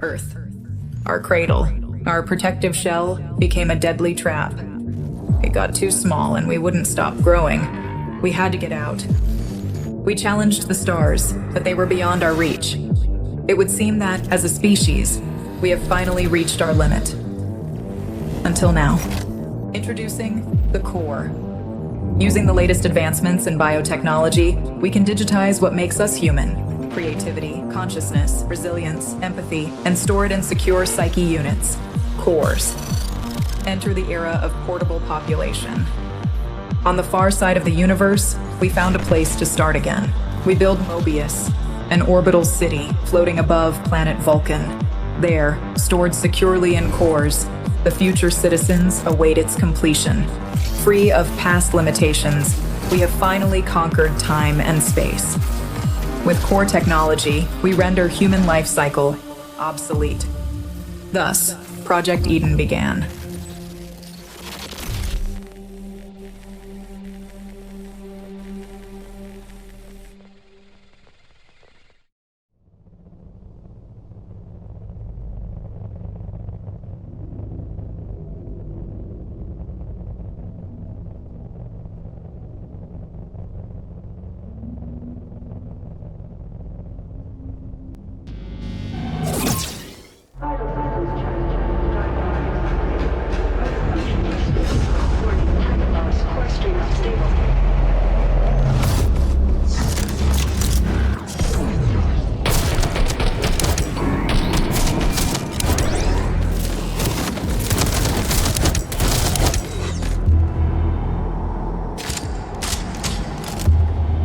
Earth. Our cradle, our protective shell, became a deadly trap. It got too small and we wouldn't stop growing. We had to get out. We challenged the stars, but they were beyond our reach. It would seem that, as a species, we have finally reached our limit. Until now. Introducing the core. Using the latest advancements in biotechnology, we can digitize what makes us human. Creativity, consciousness, resilience, empathy, and store it in secure psyche units. Cores. Enter the era of portable population. On the far side of the universe, we found a place to start again. We build Mobius, an orbital city floating above planet Vulcan. There, stored securely in cores, the future citizens await its completion. Free of past limitations, we have finally conquered time and space. With core technology, we render human life cycle obsolete. Thus, Project Eden began.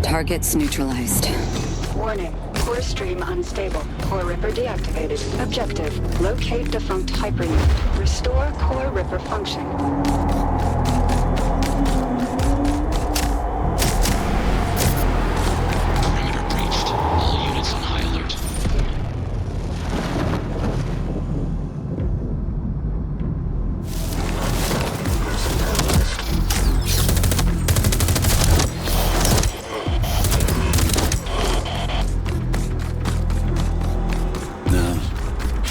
Targets neutralized. Warning. Core stream unstable. Core Ripper deactivated. Objective. Locate defunct hyperunit. Restore Core Ripper function. Perimeter breached. All units on high alert.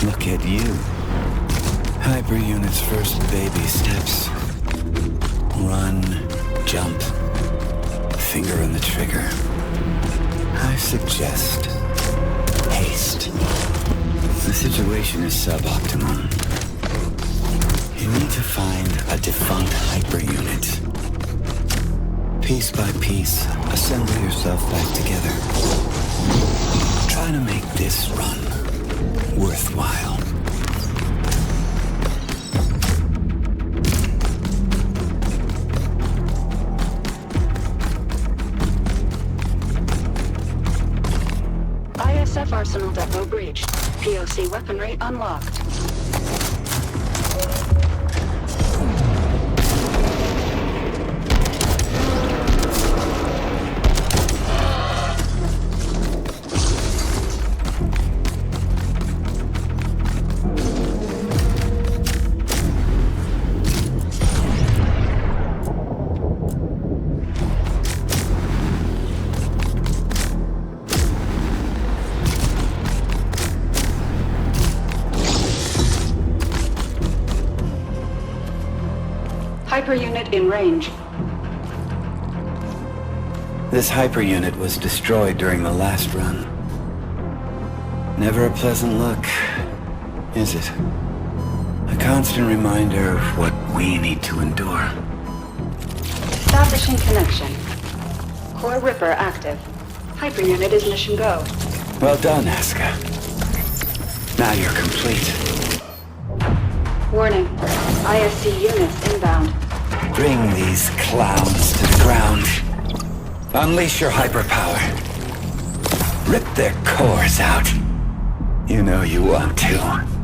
Look at you. Hyper Unit's first baby steps. Run, jump, finger on the trigger. I suggest haste. The situation is suboptimal. You need to find a defunct Hyper Unit. Piece by piece, assemble yourself back together. Try to make this run worthwhile. ISF Arsenal Depot breached. POC weaponry unlocked. Hyper unit in range. This Hyper Unit was destroyed during the last run. Never a pleasant look, is it? A constant reminder of what we need to endure. Establishing connection. Core Ripper active. Hyper unit is mission go. Well done, Asuka. Now you're complete. Warning. ISC units inbound. Bring these clowns to the ground. Unleash your hyperpower. Rip their cores out. You know you want to.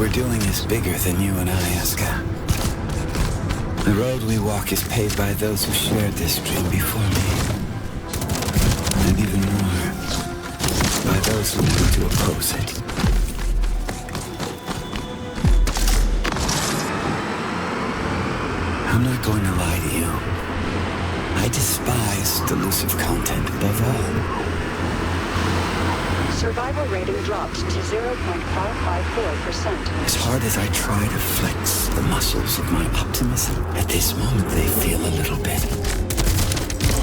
we're doing is bigger than you and I, Aska. The road we walk is paved by those who shared this dream before me. And even more, by those who need to oppose it. I'm not going to lie to you. I despise delusive content above all. Survival rating dropped to 0.554%. As hard as I try to flex the muscles of my optimism, at this moment they feel a little bit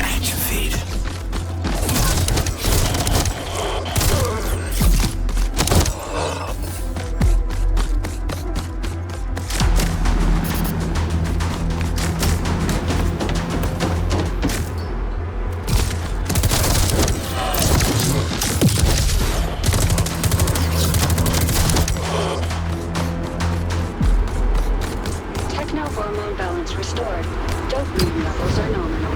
atrophied. Hormone balance restored. Dopamine levels are nominal.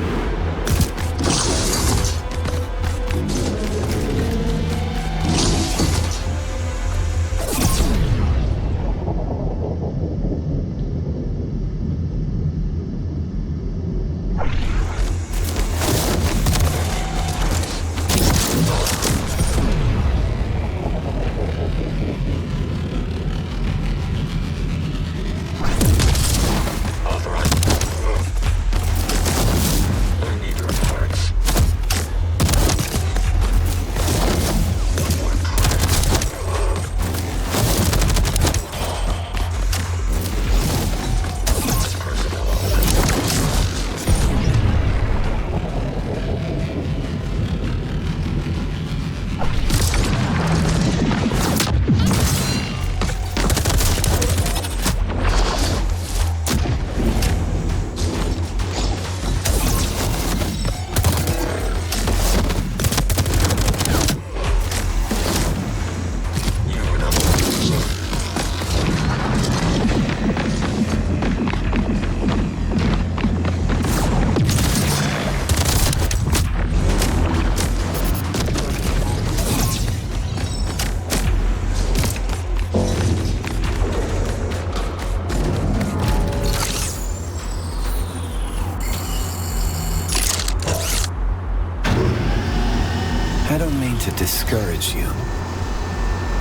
I don't mean to discourage you.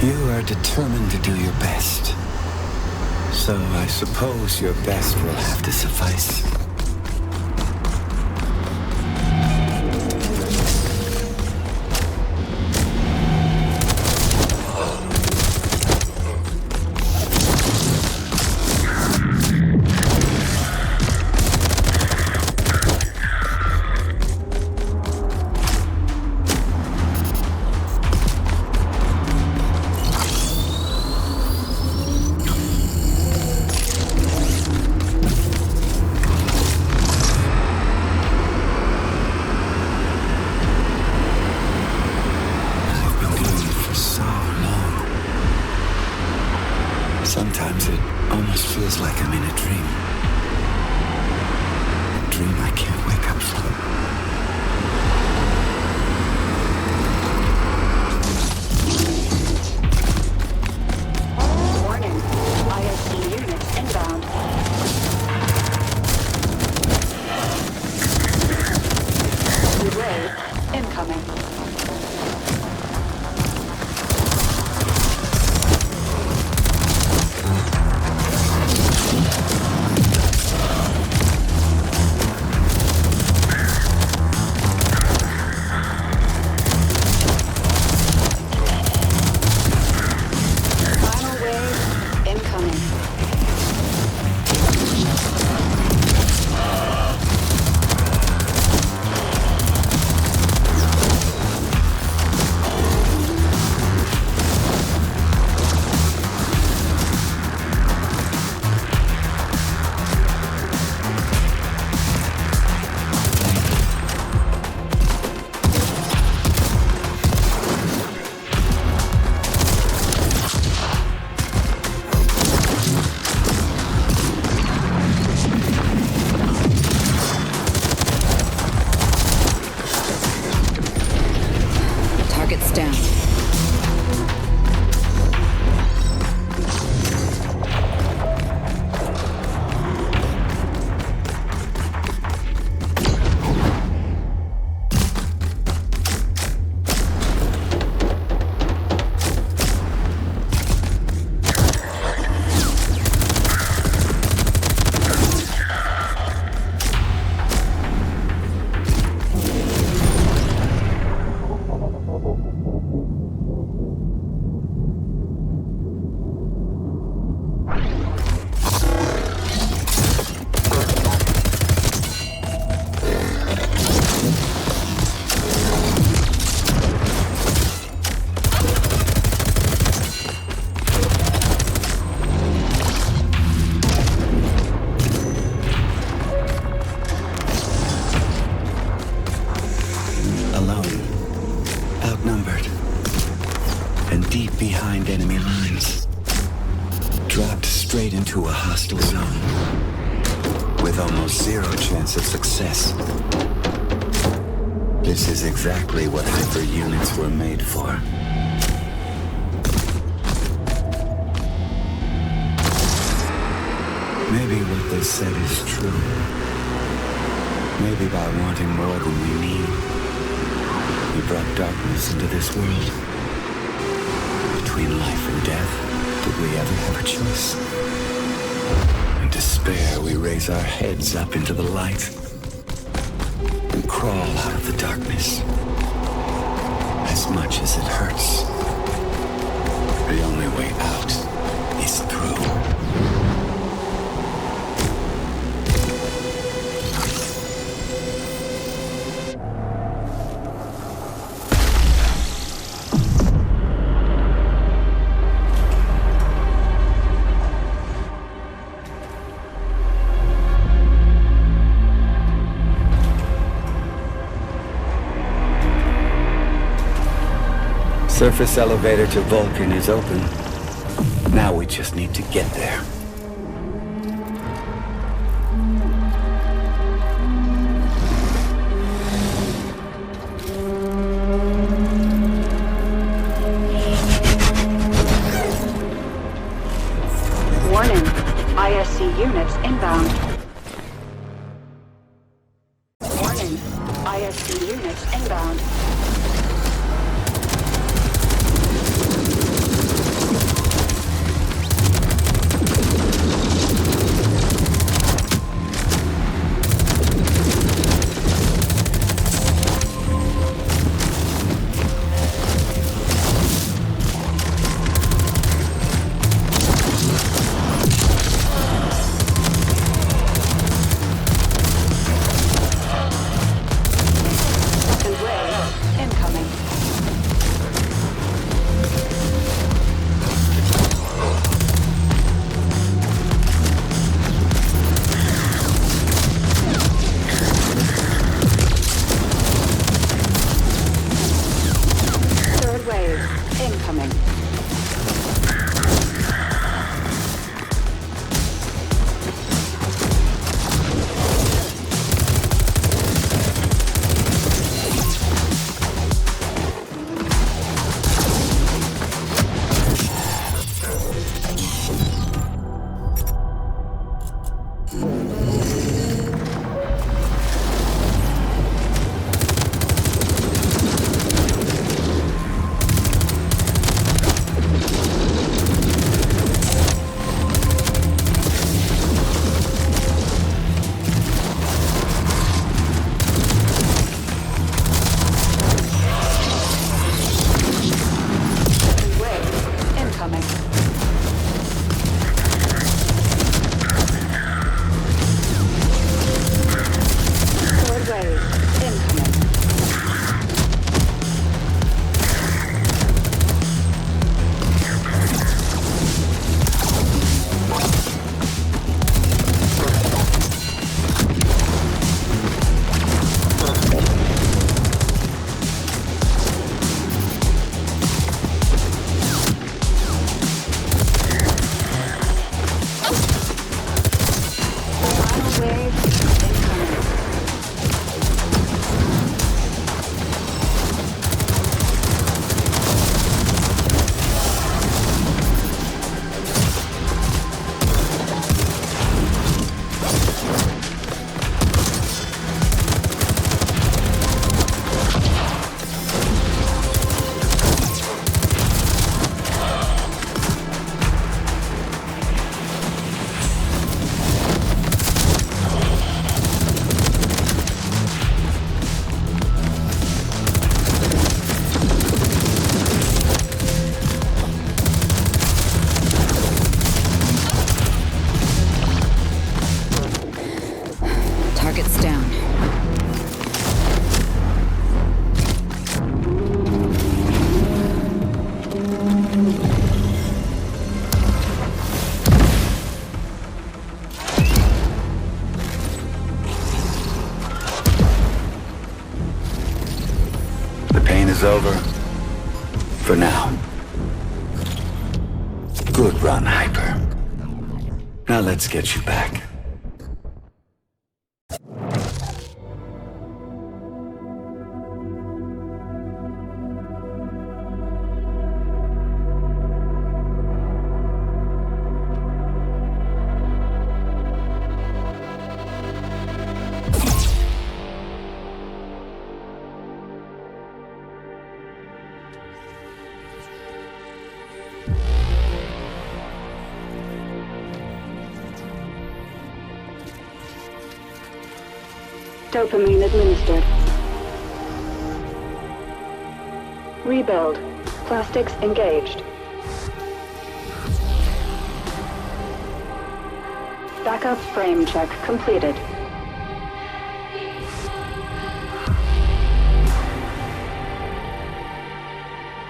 You are determined to do your best. So I suppose your best will have to suffice. Sometimes it almost feels like I'm in a dream. A dream I can't wake up from. Warning. ISC units inbound. Relay incoming. lines. Dropped straight into a hostile zone. With almost zero chance of success. This is exactly what hyper units were made for. Maybe what they said is true. Maybe by wanting more than we need, we brought darkness into this world. Between life and death, did we ever have a choice? In despair, we raise our heads up into the light and crawl out of the darkness. As much as it hurts, the only way out is through. Surface elevator to Vulcan is open. Now we just need to get there. Warning. ISC units inbound. Warning. ISC units inbound. Good run, Hyper. Now let's get you back. Dopamine administered. Rebuild. Plastics engaged. Backup frame check completed.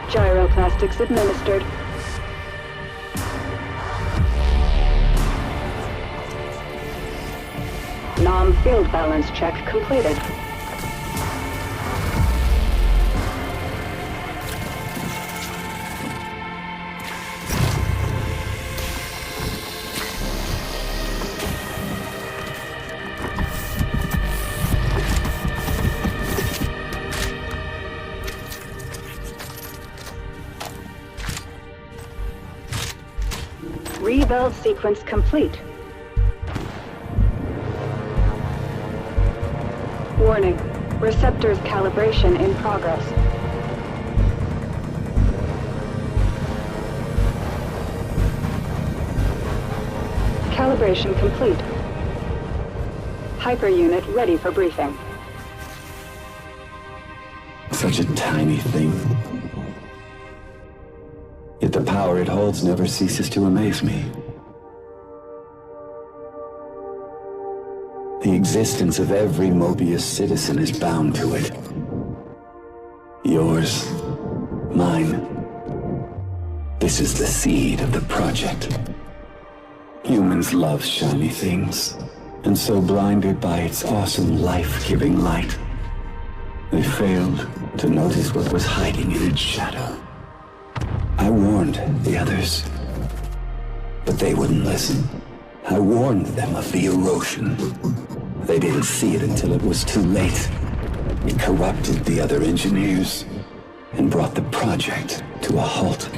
Gyroplastics administered. Nom field balance check completed. Rebuild sequence complete. Warning. Receptors calibration in progress. Calibration complete. Hyper unit ready for briefing. Such a tiny thing. Yet the power it holds never ceases to amaze me. The existence of every Mobius citizen is bound to it. Yours, mine. This is the seed of the project. Humans love shiny things, and so blinded by its awesome life-giving light, they failed to notice what was hiding in its shadow. I warned the others, but they wouldn't listen. I warned them of the erosion. They didn't see it until it was too late. It corrupted the other engineers and brought the project to a halt.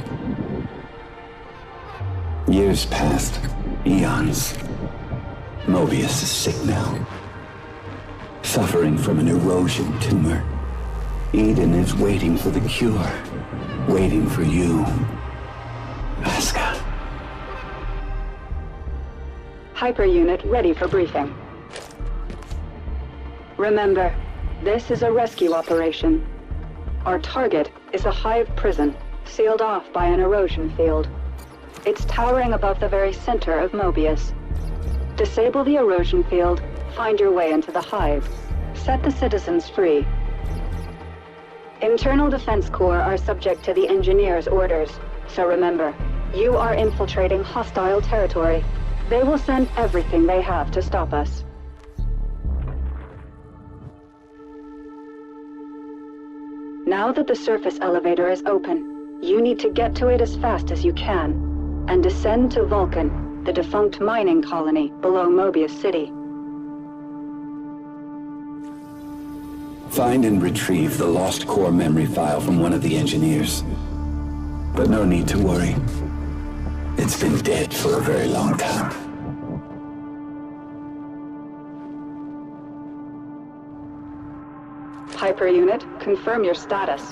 Years passed, eons. Mobius is sick now, suffering from an erosion tumor. Eden is waiting for the cure, waiting for you, Aska. Hyper unit ready for briefing. Remember, this is a rescue operation. Our target is a hive prison, sealed off by an erosion field. It's towering above the very center of Mobius. Disable the erosion field, find your way into the hive. Set the citizens free. Internal Defense Corps are subject to the engineers' orders, so remember, you are infiltrating hostile territory. They will send everything they have to stop us. Now that the surface elevator is open, you need to get to it as fast as you can, and descend to Vulcan, the defunct mining colony below Mobius City. Find and retrieve the lost core memory file from one of the engineers. But no need to worry. It's been dead for a very long time. Hyper unit, confirm your status.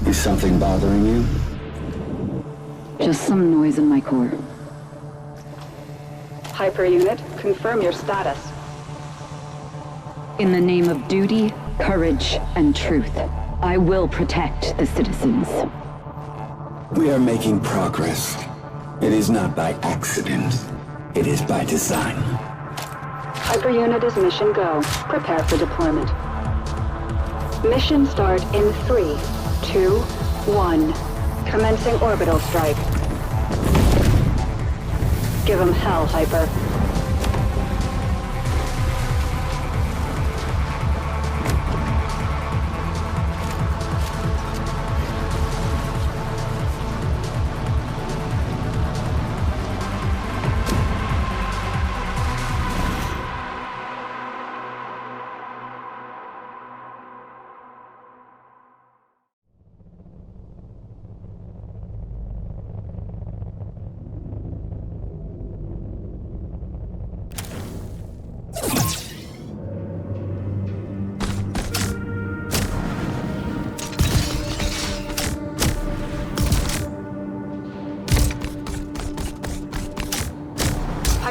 Is something bothering you? Just some noise in my core. Hyper unit, confirm your status. In the name of duty, courage, and truth, I will protect the citizens. We are making progress. It is not by accident. It is by design. Hyper unit is mission go. Prepare for deployment. Mission start in 3, 2, 1. Commencing orbital strike. Give 'em hell, Hyper.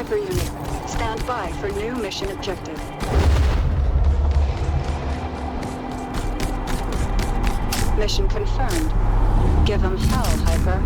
Hyper unit, stand by for new mission objective. Mission confirmed. Give 'em hell, Hyper.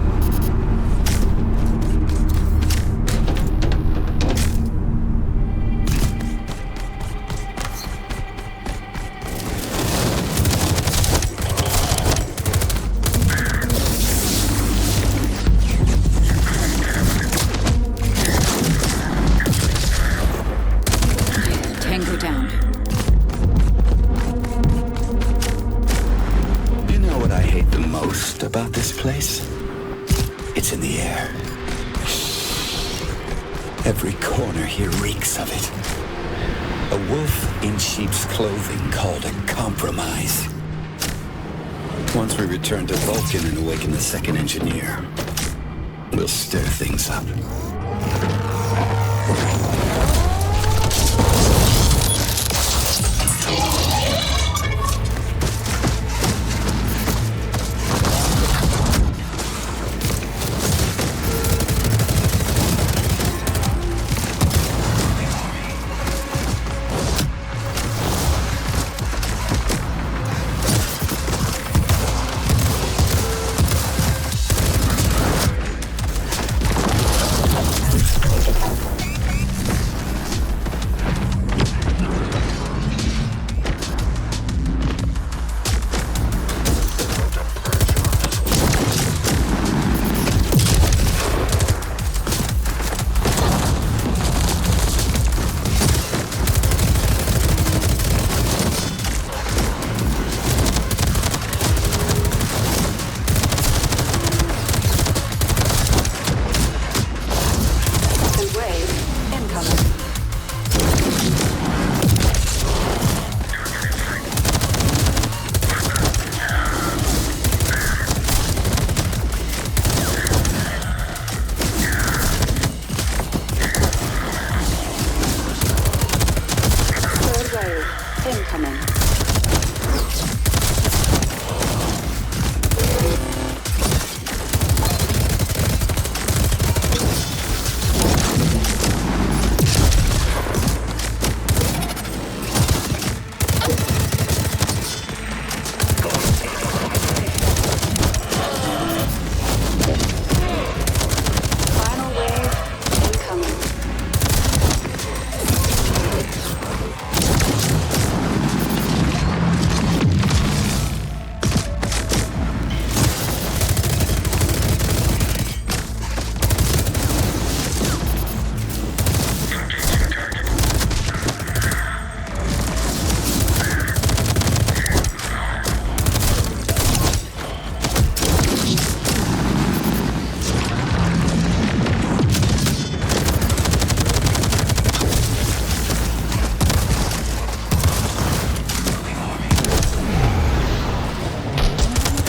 Tango down. You know what I hate the most about this place? It's in the air. Every corner here reeks of it. A wolf in sheep's clothing called a compromise. Once we return to Vulcan and awaken the second engineer, we'll stir things up.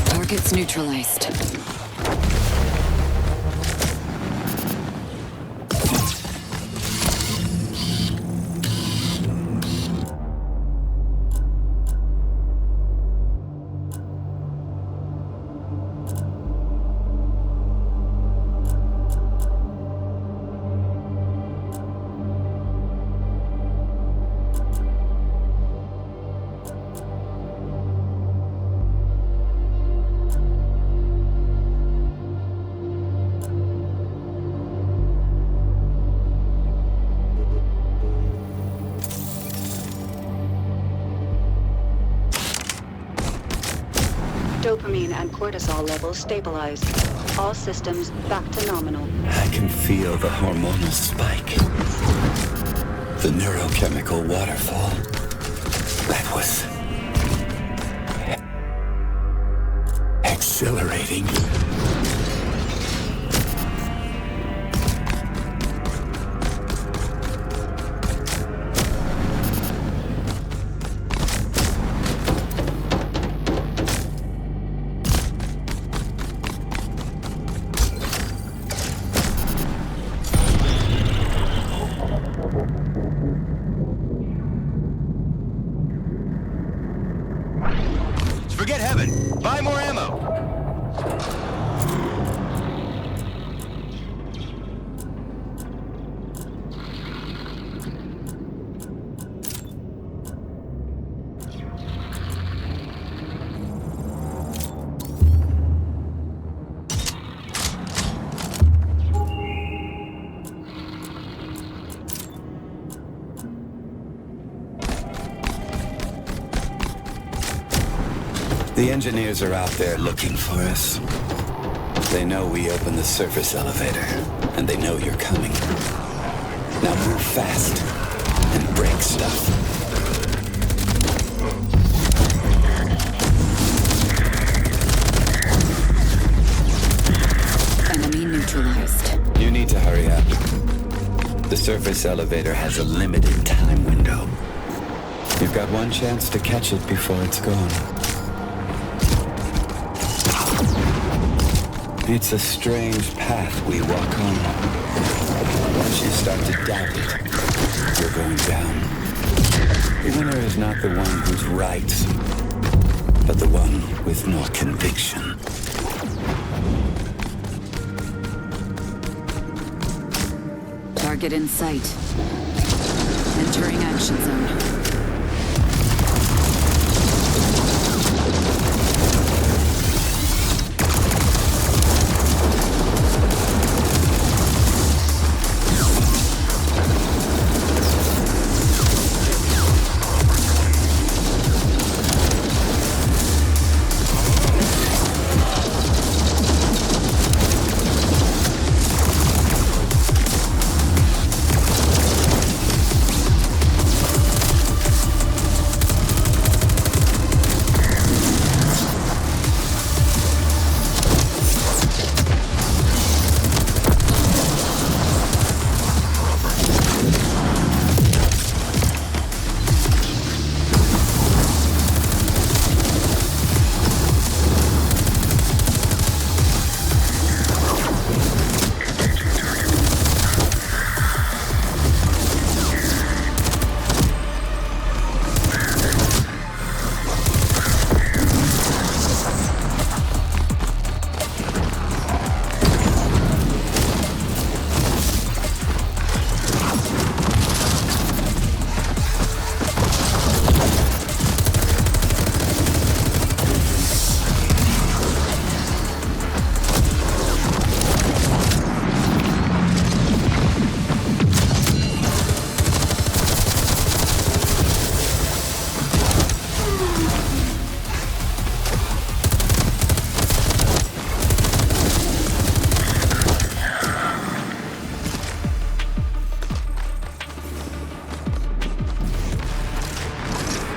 Targets neutralized. Dopamine and cortisol levels stabilized. All systems back to nominal. I can feel the hormonal spike. The neurochemical waterfall. That was exhilarating. Forget heaven. Buy more ammo. The engineers are out there looking for us. They know we opened the surface elevator, and they know you're coming. Now move fast and break stuff. Enemy neutralized. You need to hurry up. The surface elevator has a limited time window. You've got one chance to catch it before it's gone. It's a strange path we walk on. Once you start to doubt it, you're going down. The winner is not the one who's right, but the one with more conviction. Target in sight. Entering action zone.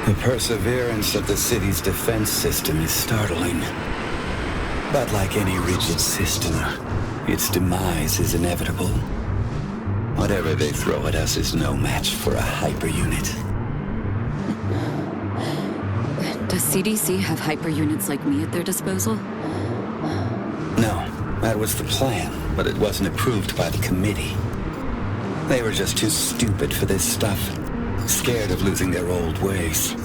The perseverance of the city's defense system is startling. But like any rigid system, its demise is inevitable. Whatever they throw at us is no match for a hyper unit. Does CDC have hyper units like me at their disposal? No, that was the plan, but it wasn't approved by the committee. They were just too stupid for this stuff, scared of losing their old ways.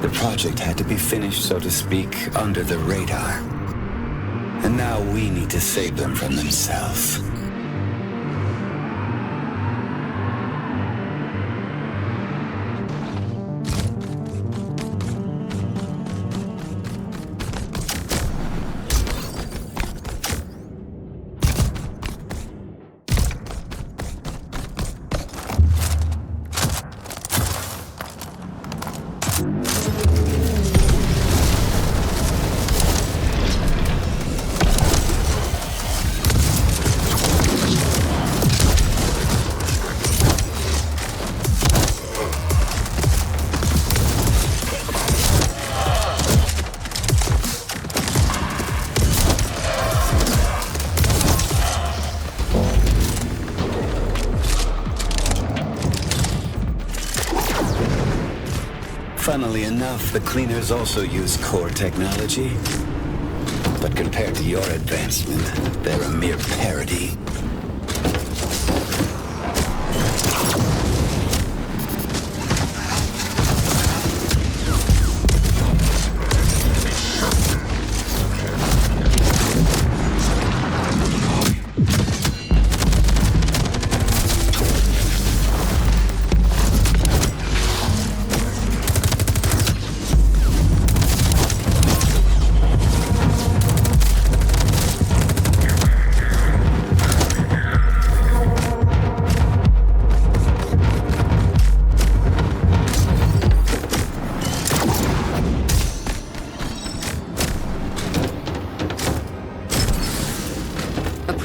The project had to be finished, so to speak, under the radar. And now we need to save them from themselves. Funnily enough, the cleaners also use core technology. But compared to your advancement, they're a mere parody.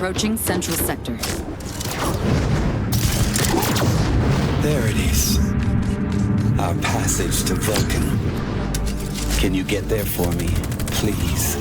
Approaching Central Sector. There it is. Our passage to Vulcan. Can you get there for me, please?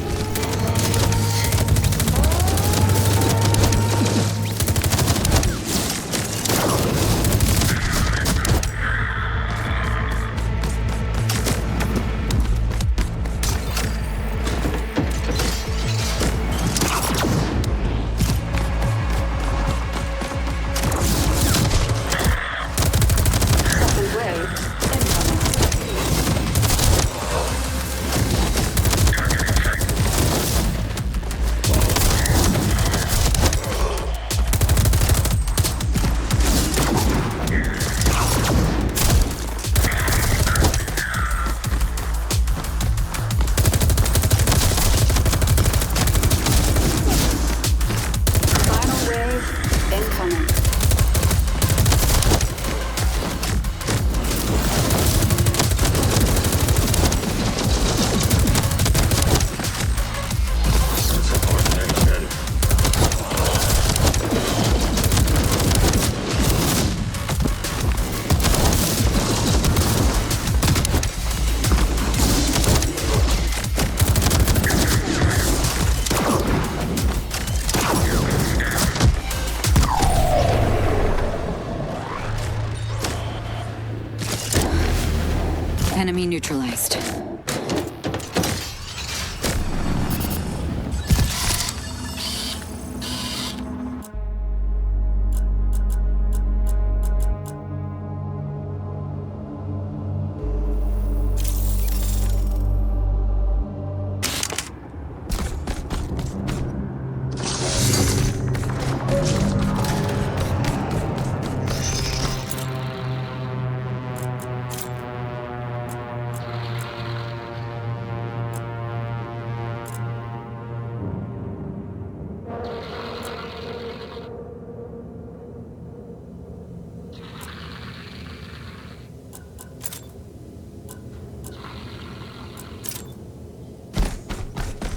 Enemy neutralized.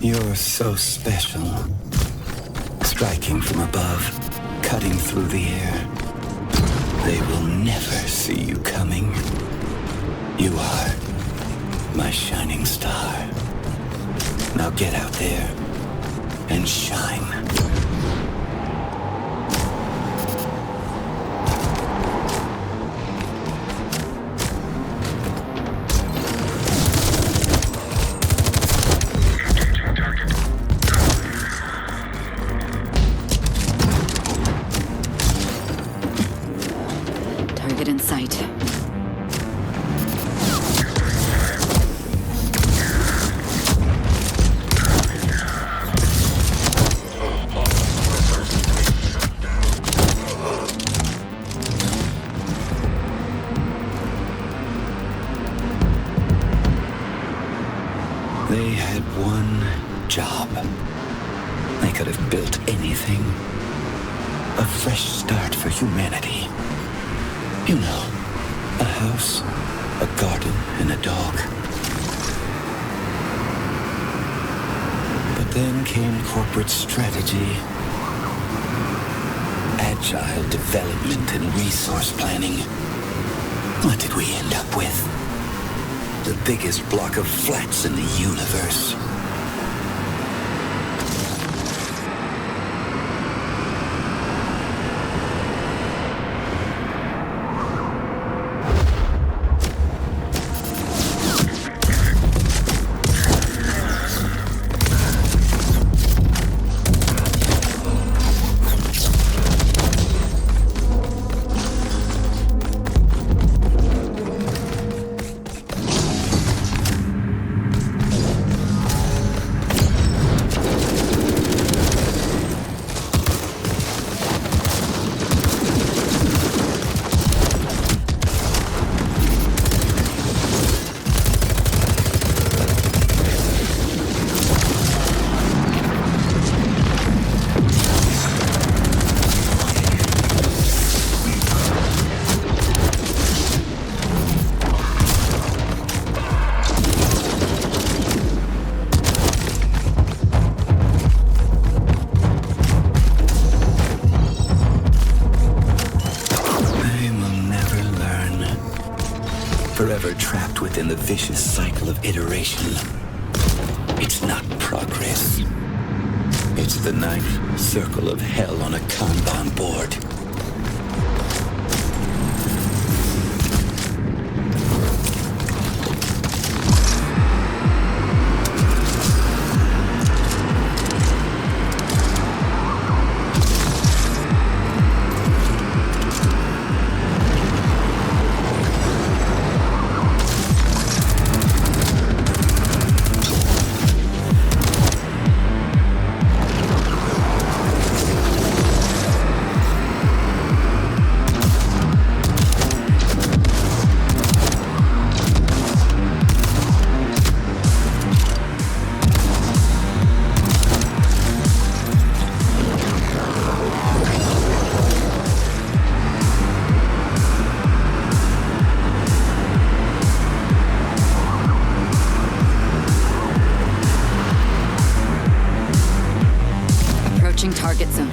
You're so special. Striking from above, cutting through the air. They will never see you coming. You are my shining star. Now get out there and shine. Target in sight. They had one job. They could have built anything. A fresh start for humanity. You know, a house, a garden, and a dog. But then came corporate strategy, agile development, and resource planning. What did we end up with? The biggest block of flats in the universe. forever trapped within the vicious cycle of iteration. It's not progress. It's the ninth circle of hell on a Kanban board. Target zone.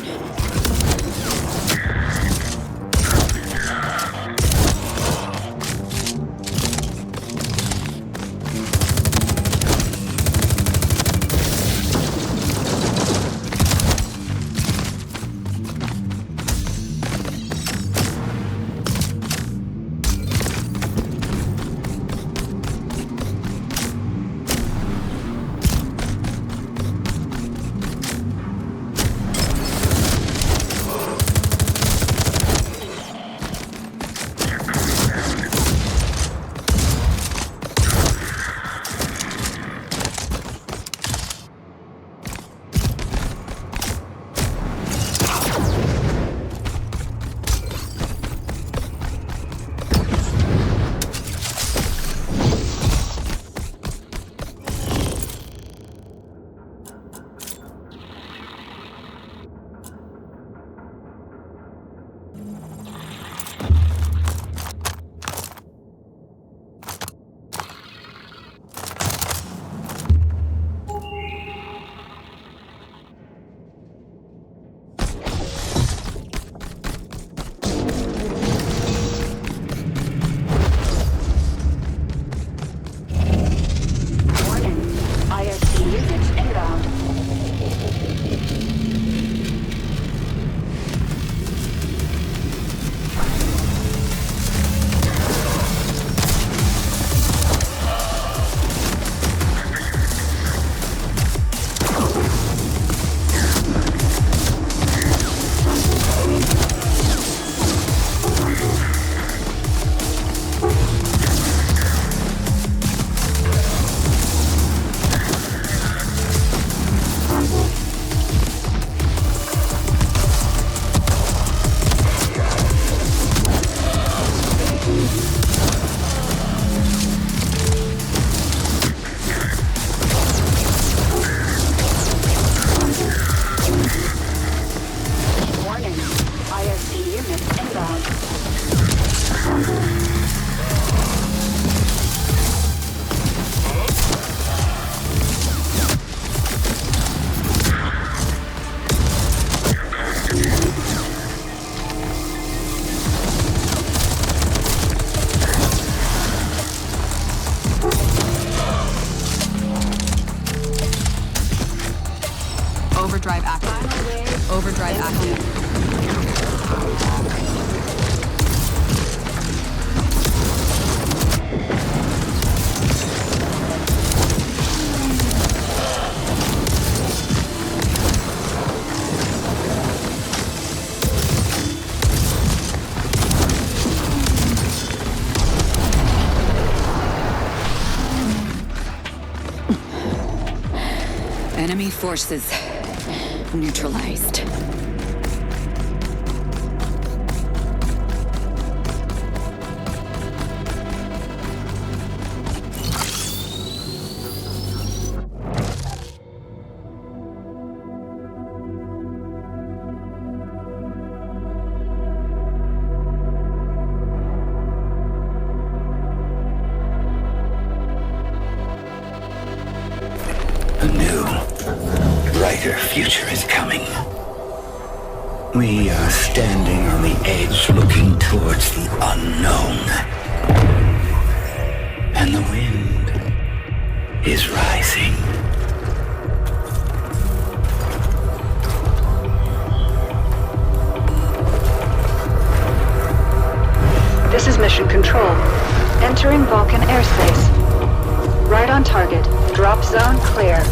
Overdrive active. Overdrive active. Enemy forces neutralized. A new, brighter future is coming. We are standing on the edge looking towards the unknown. And the wind is rising. This is Mission Control. Entering Vulcan airspace. Right on target. Drop zone clear.